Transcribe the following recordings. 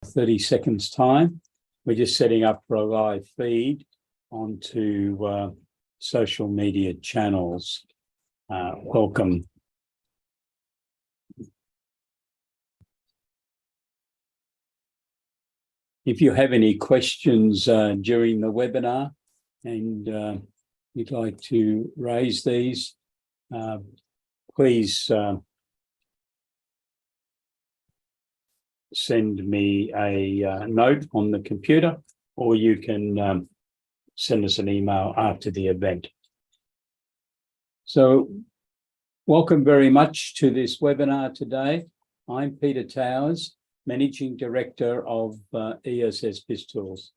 30 seconds time. We're just setting up for a live feed onto social media channels. Welcome. If you have any questions during the webinar and you'd like to raise these, please send me a note on the computer, or you can send us an email after the event. So welcome very much to this webinar today. I'm Peter Towers, Managing Director of ESS BIZTOOLS.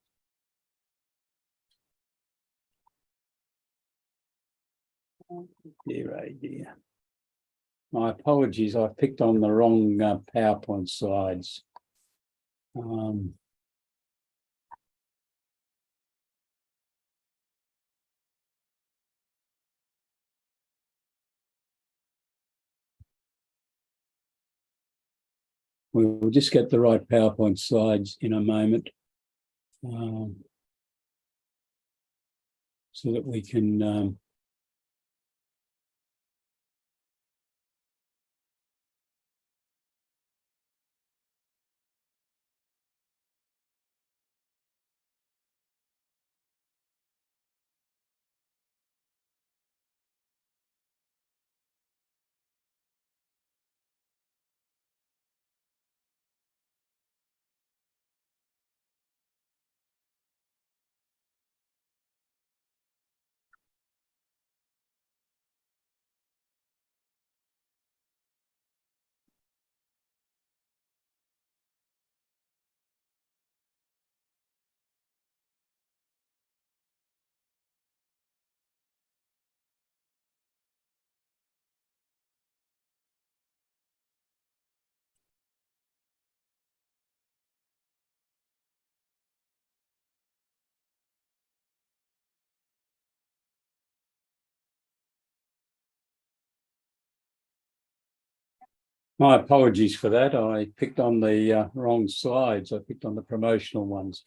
Dear. My apologies, I picked on the wrong PowerPoint slides. We'll just get the right PowerPoint slides in a moment so that we can my apologies for that. I picked on the wrong slides. I picked on the promotional ones.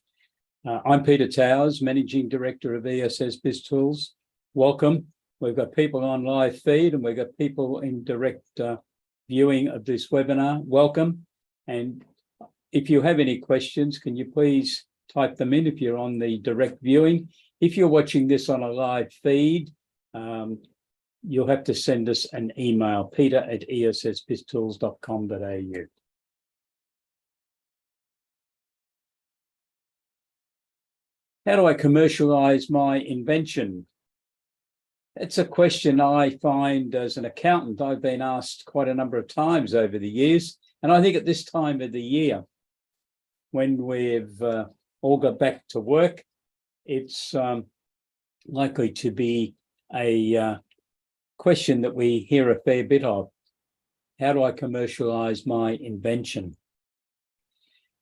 I'm Peter Towers, Managing Director of ESS BIZTOOLS. Welcome. We've got people on live feed and we've got people in direct viewing of this webinar. Welcome. And if you have any questions, can you please type them in if you're on the direct viewing. If you're watching this on a live feed, you'll have to send us an email, peter@essbiztools.com.au. How do I commercialize my invention? It's a question I find as an accountant I've been asked quite a number of times over the years. And I think at this time of the year, when we've all got back to work, it's likely to be a question that we hear a fair bit of. How do I commercialize my invention?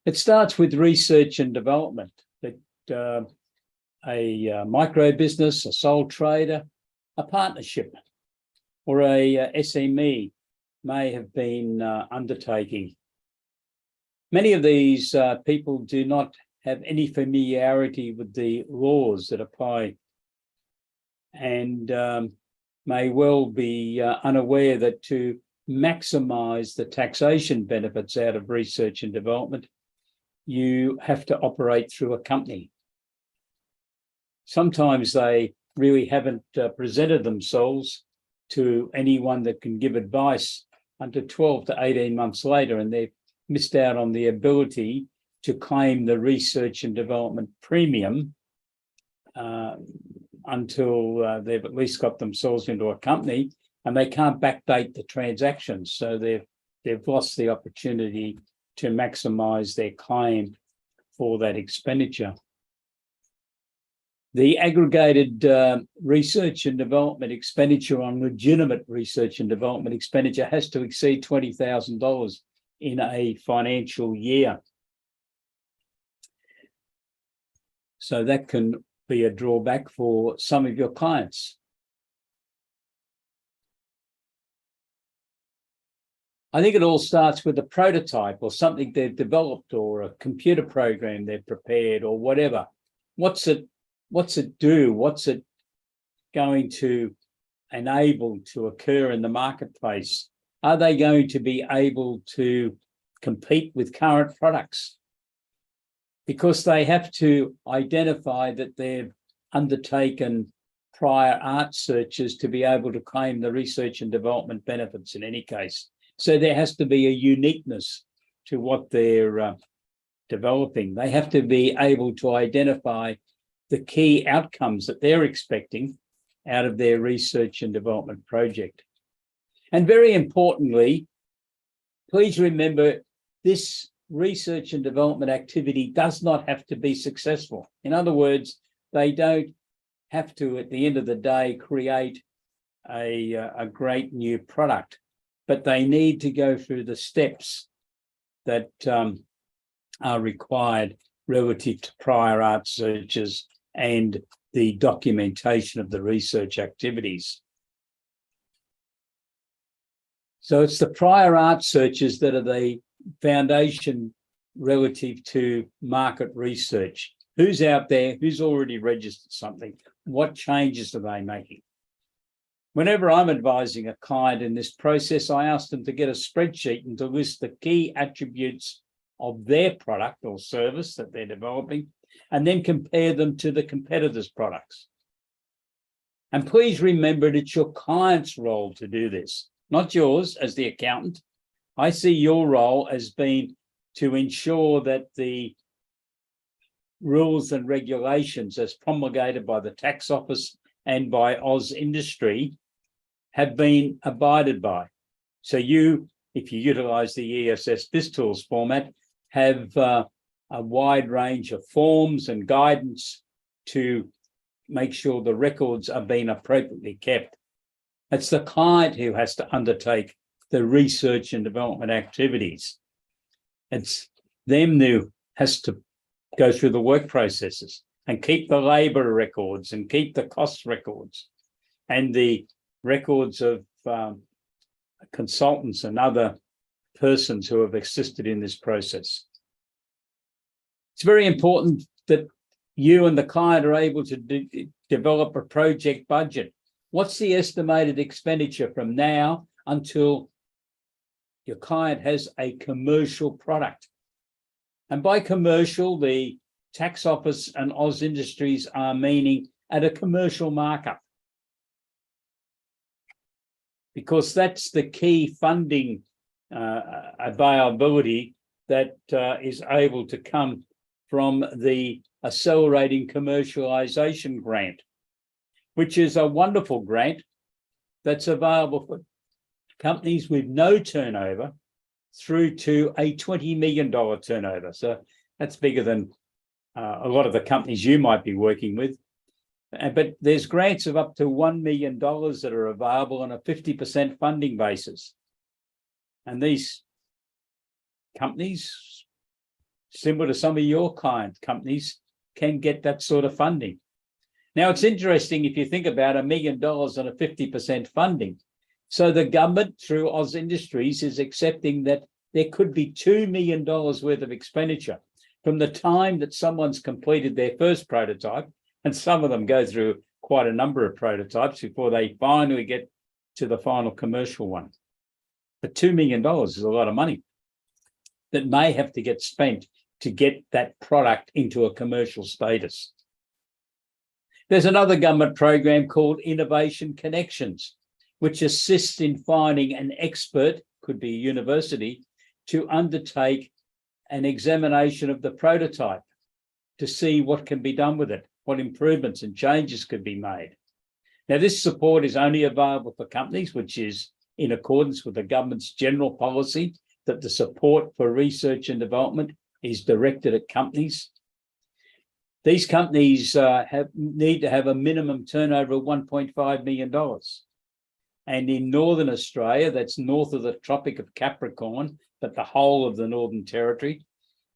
It starts with research and development. That a micro business, a sole trader, a partnership, or a SME may have been undertaking. Many of these people do not have any familiarity with the laws that apply and may well be unaware that to maximize the taxation benefits out of research and development, you have to operate through a company. Sometimes they really haven't presented themselves to anyone that can give advice until 12 to 18 months later, and they've missed out on the ability to claim the research and development premium until they've at least got themselves into a company, and they can't backdate the transactions. So they've lost the opportunity to maximize their claim for that expenditure. The aggregated research and development expenditure on legitimate research and development expenditure has to exceed $20,000 in a financial year. So that can be a drawback for some of your clients. I think it all starts with a prototype or something they've developed or a computer program they've prepared or whatever. What's it do? What's it going to enable to occur in the marketplace? Are they going to be able to compete with current products? Because they have to identify that they've undertaken prior art searches to be able to claim the research and development benefits in any case. So there has to be a uniqueness to what they're developing. They have to be able to identify the key outcomes that they're expecting out of their research and development project. And very importantly, please remember this research and development activity does not have to be successful. In other words, they don't have to, at the end of the day, create a great new product, but they need to go through the steps that are required relative to prior art searches and the documentation of the research activities. So it's the prior art searches that are the foundation relative to market research. Who's out there? Who's already registered something? What changes are they making? Whenever I'm advising a client in this process, I ask them to get a spreadsheet and to list the key attributes of their product or service that they're developing, and then compare them to the competitors' products. And please remember that it's your client's role to do this, not yours as the accountant. I see your role as being to ensure that the rules and regulations as promulgated by the tax office and by Oz Industry have been abided by. So you, if you utilize the ESS BIZTOOLS format, have a wide range of forms and guidance to make sure the records are being appropriately kept. It's the client who has to undertake the research and development activities. It's them who has to go through the work processes and keep the labor records and keep the cost records and the records of consultants and other persons who have assisted in this process. It's very important that you and the client are able to develop a project budget. What's the estimated expenditure from now until your client has a commercial product? And by commercial, the tax office and Oz Industries are meaning at a commercial markup, because that's the key funding availability that is able to come from the Accelerating Commercialisation Grant, which is a wonderful grant that's available for companies with no turnover through to a $20 million turnover. So that's bigger than a lot of the companies you might be working with. But there's grants of up to $1 million that are available on a 50% funding basis. And these companies, similar to some of your client companies, can get that sort of funding. Now, it's interesting if you think about $1 million on a 50% funding. So the government, through Oz Industries, is accepting that there could be $2 million worth of expenditure from the time that someone's completed their first prototype, and some of them go through quite a number of prototypes before they finally get to the final commercial one. But $2 million is a lot of money that may have to get spent to get that product into a commercial status. There's another government program called Innovation Connections, which assists in finding an expert, could be a university, to undertake an examination of the prototype to see what can be done with it, what improvements and changes could be made. Now, this support is only available for companies, which is in accordance with the government's general policy that the support for research and development is directed at companies. These companies need to have a minimum turnover of $1.5 million. And in Northern Australia, that's north of the Tropic of Capricorn, but the whole of the Northern Territory,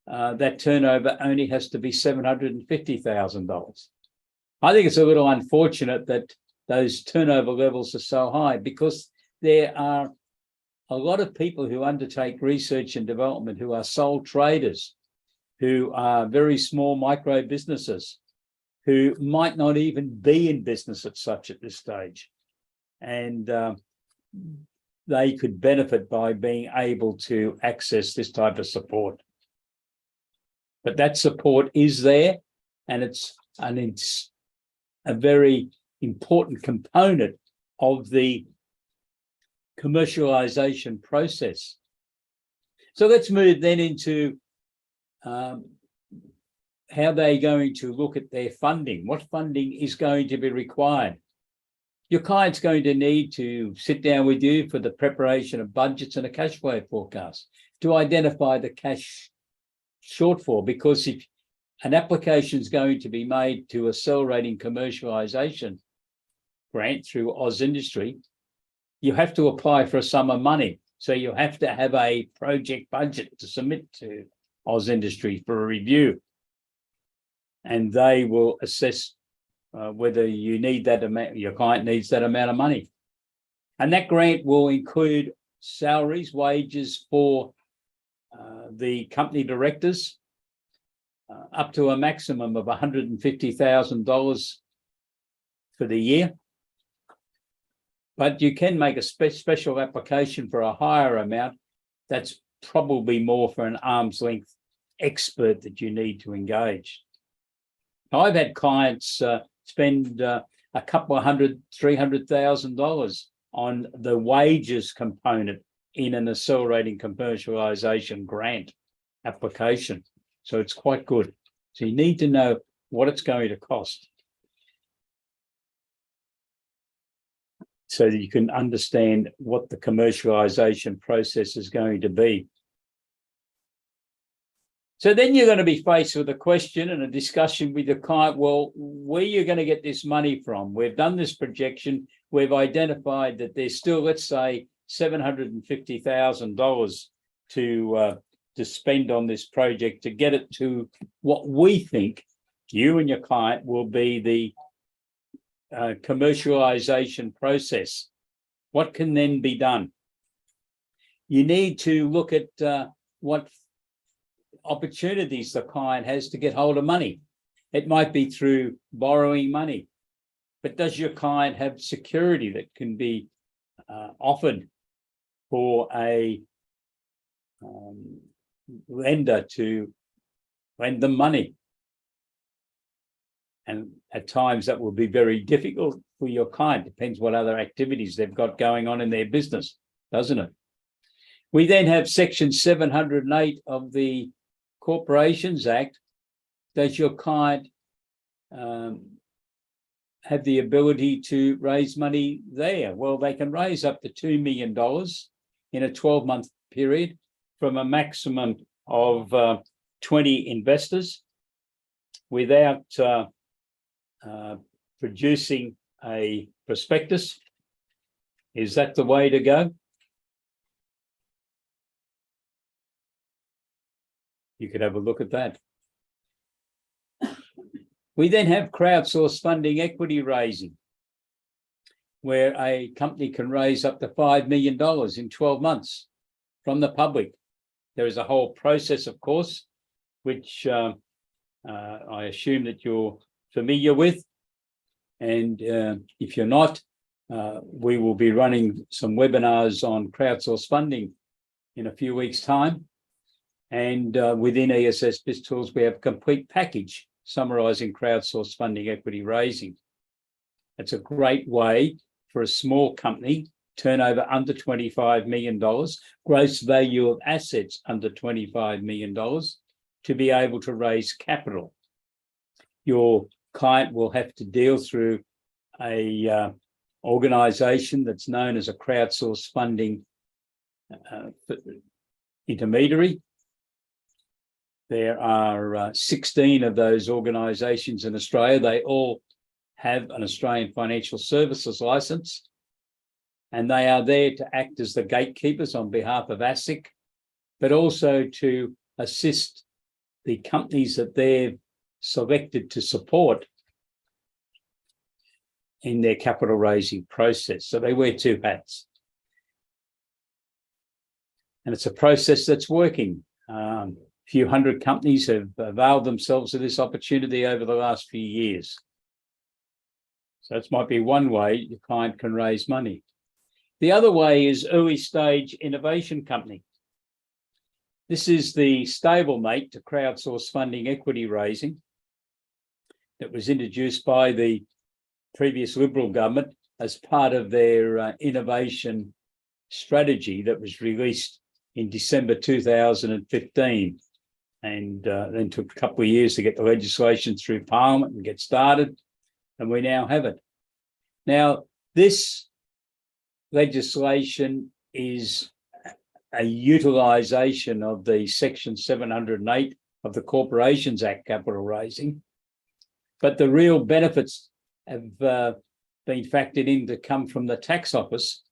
that turnover only has to be $750,000. I think it's a little unfortunate that those turnover levels are so high, because there are a lot of people who undertake research and development who are sole traders, who are very small micro businesses, who might not even be in business at this stage. And they could benefit by being able to access this type of support. But that support is there, and it's a very important component of the commercialization process. So let's move then into how they're going to look at their funding. What funding is going to be required? Your client's going to need to sit down with you for the preparation of budgets and a cash flow forecast to identify the cash shortfall, because if an application is going to be made to accelerating commercialization grant through Oz Industry, you have to apply for a sum of money. So you have to have a project budget to submit to Oz Industry for a review. And they will assess whether you need that amount, your client needs that amount of money. And that grant will include salaries, wages for the company directors, up to a maximum of $150,000 for the year. But you can make a special application for a higher amount. That's probably more for an arm's length expert that you need to engage. Now, I've had clients spend a couple of $300,000 on the wages component in an accelerating commercialization grant application. So it's quite good. So you need to know what it's going to cost so that you can understand what the commercialization process is going to be. So then you're going to be faced with a question and a discussion with your client. Well, where are you going to get this money from? We've done this projection. We've identified that there's still, let's say, $750,000 to spend on this project to get it to what we think you and your client will be the commercialization process. What can then be done? You need to look at what opportunities the client has to get hold of money. It might be through borrowing money, but does your client have security that can be offered for a lender to lend them money? And at times that will be very difficult for your client. Depends what other activities they've got going on in their business, doesn't it? We then have Section 708 of the Corporations Act. Does your client have the ability to raise money there? Well, they can raise up to $2 million in a 12-month period from a maximum of 20 investors without producing a prospectus. Is that the way to go? You could have a look at that. We then have crowdsourced funding equity raising, where a company can raise up to $5 million in 12 months from the public. There is a whole process, of course, which I assume that you're familiar with. And if you're not, we will be running some webinars on crowdsourced funding in a few weeks' time. And within ESS BIZTOOLS, we have a complete package summarising crowdsourced funding equity raising. It's a great way for a small company, turnover under $25 million, gross value of assets under $25 million, to be able to raise capital. Your client will have to deal through a organisation that's known as a crowdsourced funding intermediary. There are 16 of those organisations in Australia. They all have an Australian Financial Services licence, and they are there to act as the gatekeepers on behalf of ASIC, but also to assist the companies that they've selected to support in their capital raising process. So they wear two hats. And it's a process that's working. A few hundred companies have availed themselves of this opportunity over the last few years. So that might be one way your client can raise money. The other way is early stage innovation company. This is the stablemate to crowdsource funding equity raising that was introduced by the previous Liberal government as part of their innovation strategy that was released in December 2015, and then took a couple of years to get the legislation through Parliament and get started, and we now have it. Now, this legislation is a utilisation of the Section 708 of the Corporations Act capital raising, but the real benefits have been factored in to come from the tax office,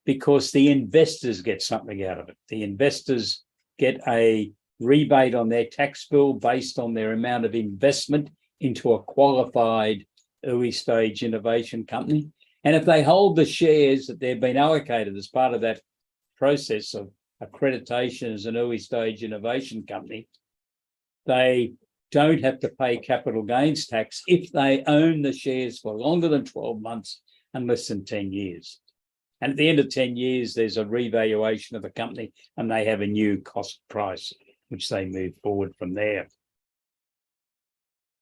because the investors get something out of it. The investors get a rebate on their tax bill based on their amount of investment into a qualified early stage innovation company. And if they hold the shares that they've been allocated as part of that process of accreditation as an early stage innovation company, they don't have to pay capital gains tax if they own the shares for longer than 12 months and less than 10 years. And at the end of 10 years, there's a revaluation of the company and they have a new cost price, which they move forward from there.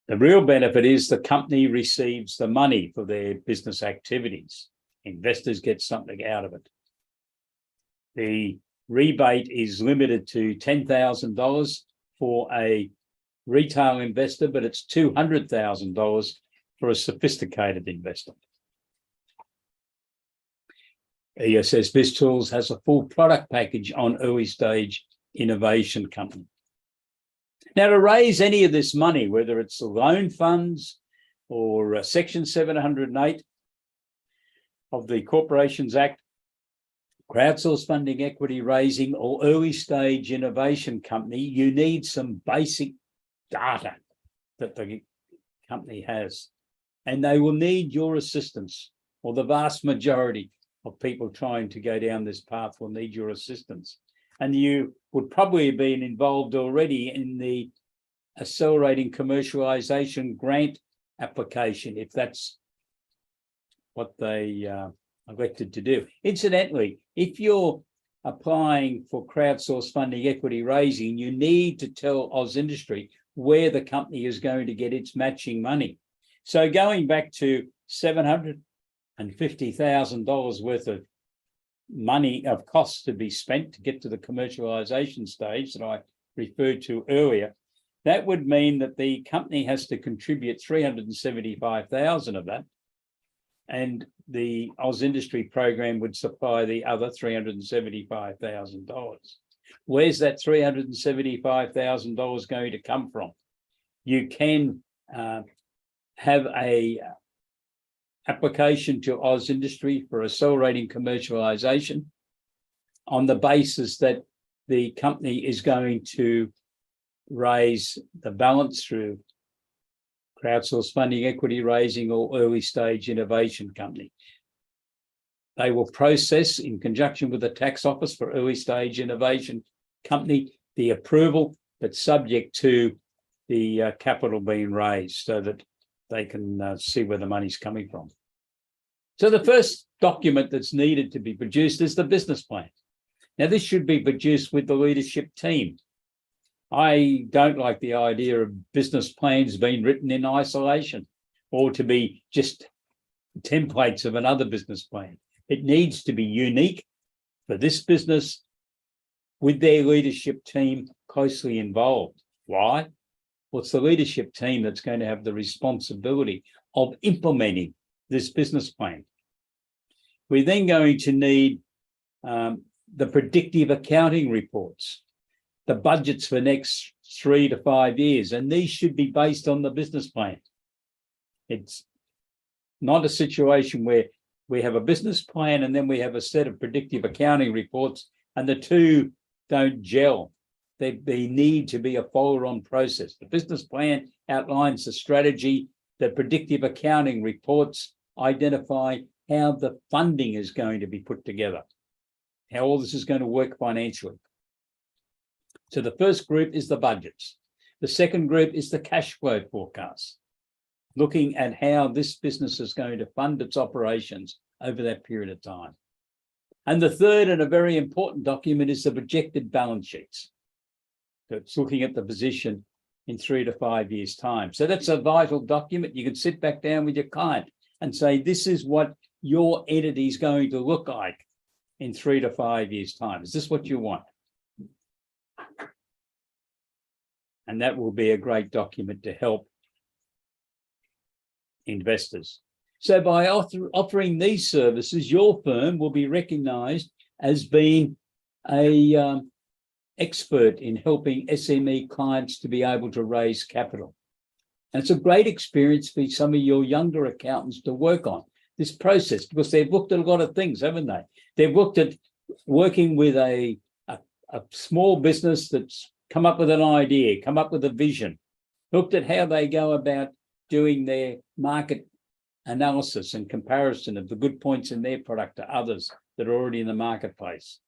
The real benefit is the company receives the money for their business activities. Investors get something out of it. The rebate is limited to $10,000 for a retail investor, but it's $200,000 for a sophisticated investor. ESS BIZTOOLS has a full product package on early stage innovation company. Now, to raise any of this money, whether it's loan funds or Section 708 of the Corporations Act, crowdsource funding equity raising, or early stage innovation company, you need some basic data that the company has. And they will need your assistance, or the vast majority of people trying to go down this path will need your assistance. And you would probably have been involved already in the accelerating commercialization grant application, if that's what they elected to do. Incidentally, if you're applying for crowdsource funding equity raising, you need to tell AusIndustry where the company is going to get its matching money. So going back to $750,000 worth of money of costs to be spent to get to the commercialization stage that I referred to earlier, that would mean that the company has to contribute $375,000 of that, and the AusIndustry program would supply the other $375,000. Where's that $375,000 going to come from? You can have a application to AusIndustry for accelerating commercialization on the basis that the company is going to raise the balance through crowdsource funding equity raising or early stage innovation company. They will process, in conjunction with the tax office for early stage innovation company, the approval, but subject to the capital being raised so that they can see where the money's coming from. So the first document that's needed to be produced is the business plan. Now, this should be produced with the leadership team. I don't like the idea of business plans being written in isolation or to be just templates of another business plan. It needs to be unique for this business with their leadership team closely involved. Why? Well, it's the leadership team that's going to have the responsibility of implementing this business plan. We're then going to need the predictive accounting reports, the budgets for next 3 to 5 years, and these should be based on the business plan. It's not a situation where we have a business plan and then we have a set of predictive accounting reports and the two don't gel. They need to be a follow-on process. The business plan outlines the strategy. The predictive accounting reports identify how the funding is going to be put together, how all this is going to work financially. So the first group is the budgets. The second group is the cash flow forecast, looking at how this business is going to fund its operations over that period of time. And the third and a very important document is the projected balance sheets. So it's looking at the position in 3 to 5 years' time. So that's a vital document. You can sit back down with your client and say, this is what your entity is going to look like in 3 to 5 years' time. Is this what you want? And that will be a great document to help investors. So by offering these services, your firm will be recognized as being a expert in helping SME clients to be able to raise capital. And it's a great experience for some of your younger accountants to work on this process, because they've looked at a lot of things, haven't they? They've looked at working with a small business that's come up with an idea, come up with a vision, looked at how they go about doing their market analysis and comparison of the good points in their product to others that are already in the marketplace.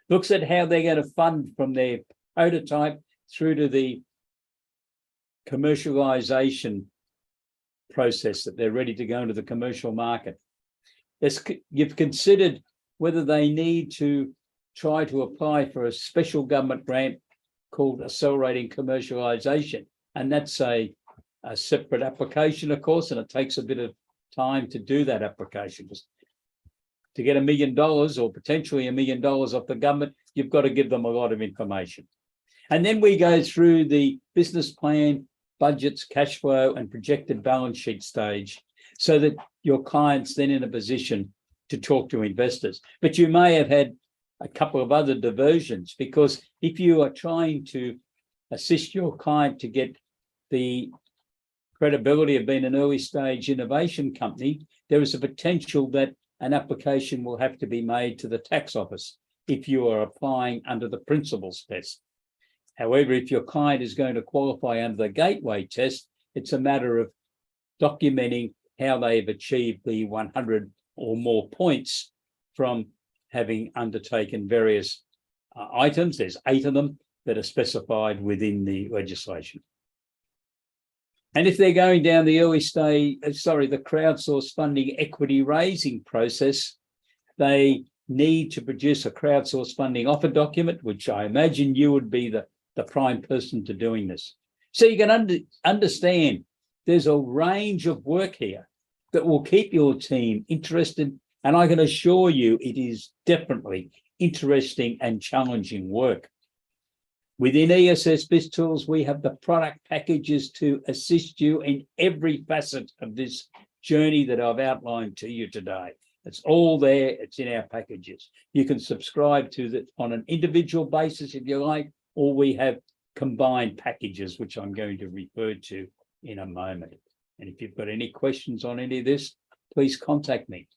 Looks at how they're going to fund from their prototype through to the commercialization process, that they're ready to go into the commercial market. You've considered whether they need to try to apply for a special government grant called Accelerating Commercialization. And that's a separate application, of course, and it takes a bit of time to do that application. To get $1 million or potentially $1 million off the government, you've got to give them a lot of information. And then we go through the business plan, budgets, cash flow, and projected balance sheet stage, so that your client's then in a position to talk to investors. But you may have had a couple of other diversions, because if you are trying to assist your client to get the credibility of being an early stage innovation company, there is a potential that an application will have to be made to the tax office if you are applying under the principles test. However, if your client is going to qualify under the gateway test, it's a matter of documenting how they've achieved the 100 or more points from having undertaken various items. There's 8 of them that are specified within the legislation. And if they're going down the the crowdsource funding equity raising process, they need to produce a crowdsource funding offer document, which I imagine you would be the prime person to doing this. So you can understand there's a range of work here that will keep your team interested. And I can assure you it is definitely interesting and challenging work. Within ESS BIZTOOLS, we have the product packages to assist you in every facet of this journey that I've outlined to you today. It's all there. It's in our packages. You can subscribe to that on an individual basis if you like, or we have combined packages, which I'm going to refer to in a moment. And if you've got any questions on any of this, please contact me.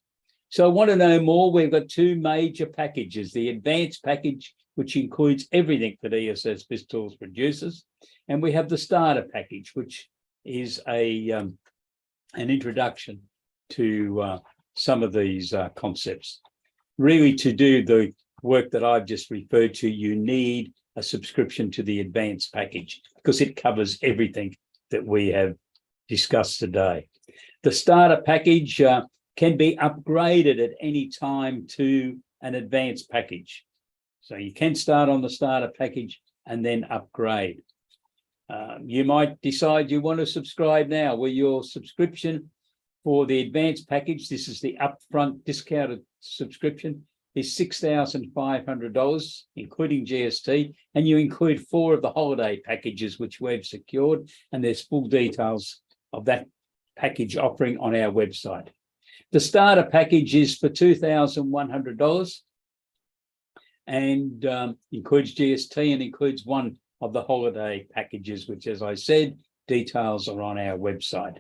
So I want to know more. We've got 2 major packages: the advanced package, which includes everything that ESS BIZTOOLS produces, and we have the starter package, which is an introduction to some of these concepts. Really, to do the work that I've just referred to, you need a subscription to the advanced package, because it covers everything that we have discussed today. The starter package can be upgraded at any time to an advanced package. So you can start on the starter package and then upgrade. You might decide you want to subscribe now, where your subscription for the advanced package, this is the upfront discounted subscription, is $6,500, including GST, and you include 4 of the holiday packages which we've secured, and there's full details of that package offering on our website. The starter package is for $2,100 and includes GST and includes 1 of the holiday packages, which, as I said, details are on our website.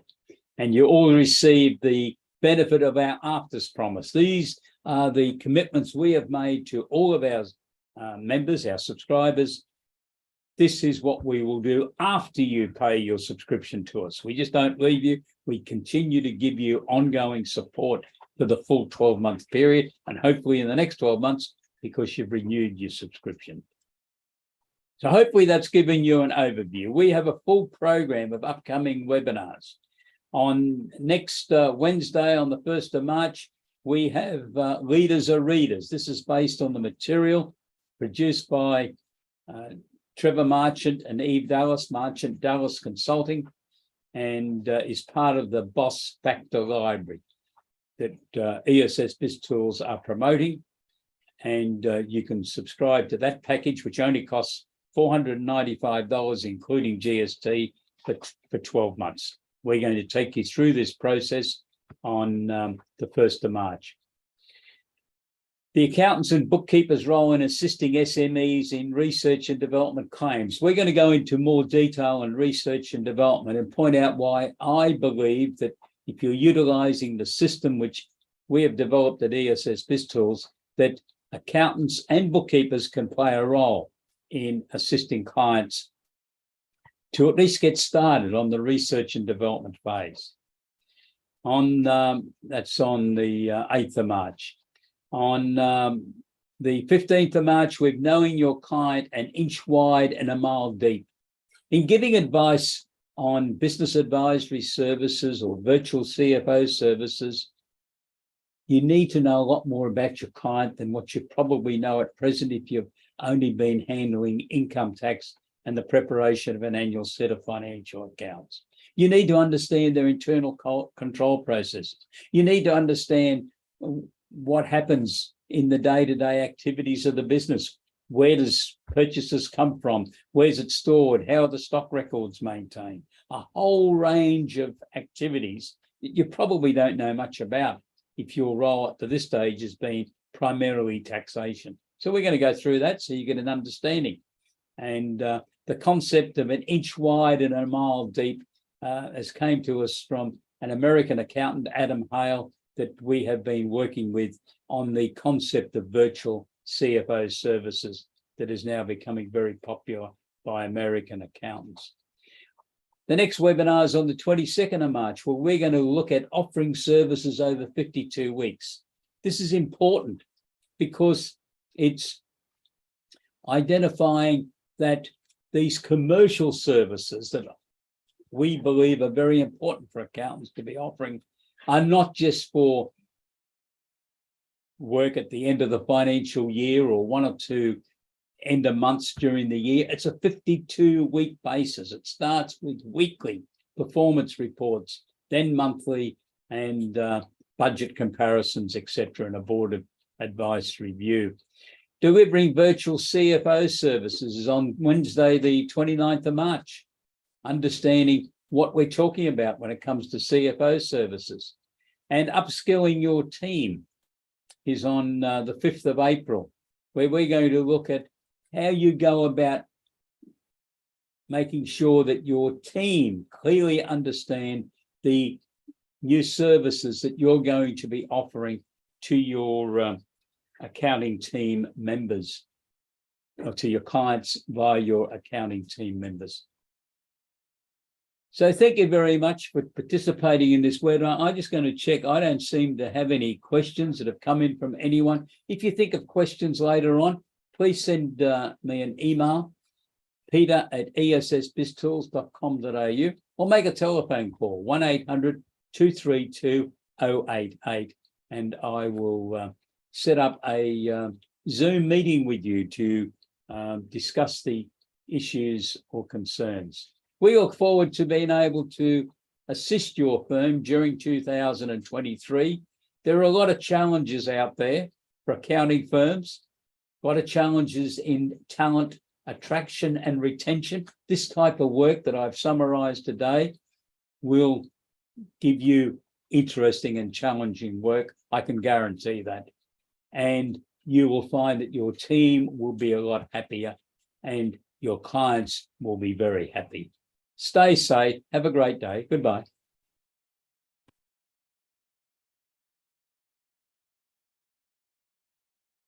And you all receive the benefit of our afters promise. These are the commitments we have made to all of our members, our subscribers. This is what we will do after you pay your subscription to us. We just don't leave you. We continue to give you ongoing support for the full 12-month period, and hopefully in the next 12 months, because you've renewed your subscription. So hopefully that's given you an overview. We have a full program of upcoming webinars. On next Wednesday, on the 1st of March, we have Leaders Are Readers. This is based on the material produced by Trevor Marchant and Eve Dallas, Marchant Dallas Consulting, and is part of the Boss Factor Library that ESS BIZTOOLS are promoting. And you can subscribe to that package, which only costs $495, including GST, for 12 months. We're going to take you through this process on the 1st of March. The accountants and bookkeepers' role in assisting SMEs in research and development claims. We're going to go into more detail on research and development and point out why I believe that if you're utilizing the system which we have developed at ESS BIZTOOLS, that accountants and bookkeepers can play a role in assisting clients to at least get started on the research and development phase. That's on the 8th of March. On the 15th of March, we're knowing your client an inch wide and a mile deep. In giving advice on business advisory services or virtual CFO services, you need to know a lot more about your client than what you probably know at present if you've only been handling income tax and the preparation of an annual set of financial accounts. You need to understand their internal control processes. You need to understand what happens in the day-to-day activities of the business. Where does purchases come from? Where's it stored? How are the stock records maintained? A whole range of activities that you probably don't know much about if your role up to this stage has been primarily taxation. So we're going to go through that so you get an understanding. And the concept of an inch wide and a mile deep has came to us from an American accountant, Adam Hale, that we have been working with on the concept of virtual CFO services that is now becoming very popular by American accountants. The next webinar is on the 22nd of March, where we're going to look at offering services over 52 weeks. This is important because it's identifying that these commercial services that we believe are very important for accountants to be offering are not just for work at the end of the financial year or 1 or 2 end of months during the year. It's a 52-week basis. It starts with weekly performance reports, then monthly and budget comparisons, etc., and a board of advice review. Delivering virtual CFO services is on Wednesday, the 29th of March. Understanding what we're talking about when it comes to CFO services. And upskilling your team is on the 5th of April, where we're going to look at how you go about making sure that your team clearly understand the new services that you're going to be offering to your accounting team members, or to your clients via your accounting team members. So thank you very much for participating in this webinar. I'm just going to check. I don't seem to have any questions that have come in from anyone. If you think of questions later on, please send me an email, peter@essbiztools.com.au, or make a telephone call, 1-800-232-088, and I will set up a Zoom meeting with you to discuss the issues or concerns. We look forward to being able to assist your firm during 2023. There are a lot of challenges out there for accounting firms, a lot of challenges in talent attraction and retention. This type of work that I've summarized today will give you interesting and challenging work. I can guarantee that. And you will find that your team will be a lot happier and your clients will be very happy. Stay safe. Have a great day. Goodbye.